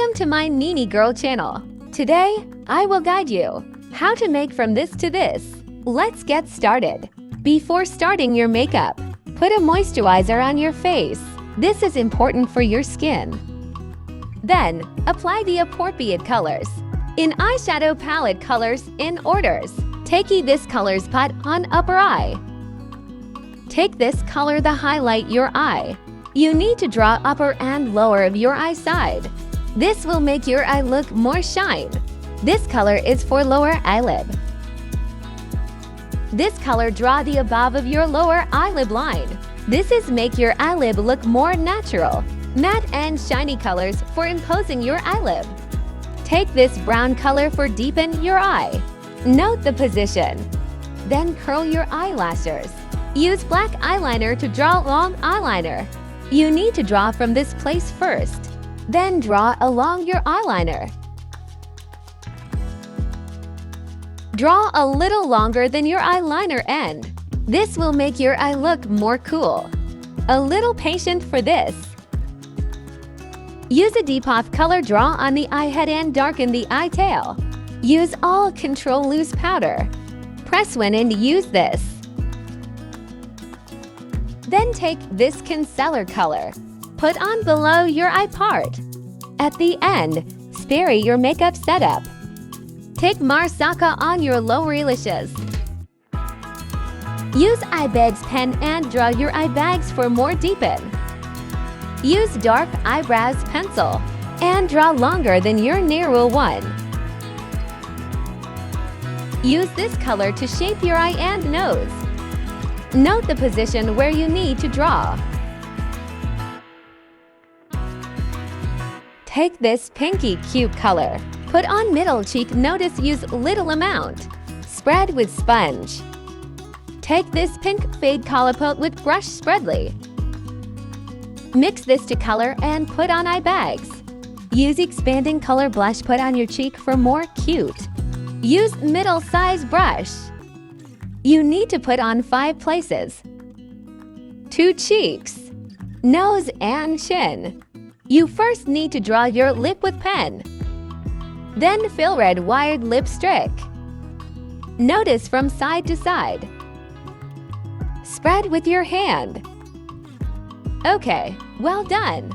Welcome to my Nini Girl channel. Today, I will guide you how to make from this to this. Let's get started. Before starting your makeup, put a moisturizer on your face. This is important for your skin. Then, apply the appropriate colors. In eyeshadow palette colors in orders. Take this color spot on upper eye. Take this color to highlight your eye. You need to draw upper and lower of your eye side. This will make your eye look more shine. This color is for lower eyelid. This color draw the above of your lower eyelid line. This is make your eyelid look more natural. Matte and shiny colors for imposing your eyelid. Take this brown color for deepen your eye. Note the position. Then curl your eyelashes. Use black eyeliner to draw long eyeliner. You need to draw from this place first. Then draw along your eyeliner. Draw a little longer than your eyeliner end. This will make your eye look more cool. A little patient for this. Use a deep off color draw on the eye head and darken the eye tail. Use all control loose powder. Press when and use this. Then take this concealer color. Put on below your eye part. At the end, spare your makeup setup. Take Marsaka on your lower lashes. Use eye bags pen and draw your eye bags for more deepen. Use dark eyebrows pencil and draw longer than your narrow one. Use this color to shape your eye and nose. Note the position where you need to draw. Take this pinky cute color. Put on middle cheek, notice use little amount. Spread with sponge. Take this pink fade color put with brush spreadly. Mix this to color and put on eye bags. Use expanding color blush put on your cheek for more cute. Use middle size brush. You need to put on 5 places. 2 cheeks, nose and chin. You first need to draw your lip with pen. Then fill red wired lipstick. Notice from side to side. Spread with your hand. Okay, well done.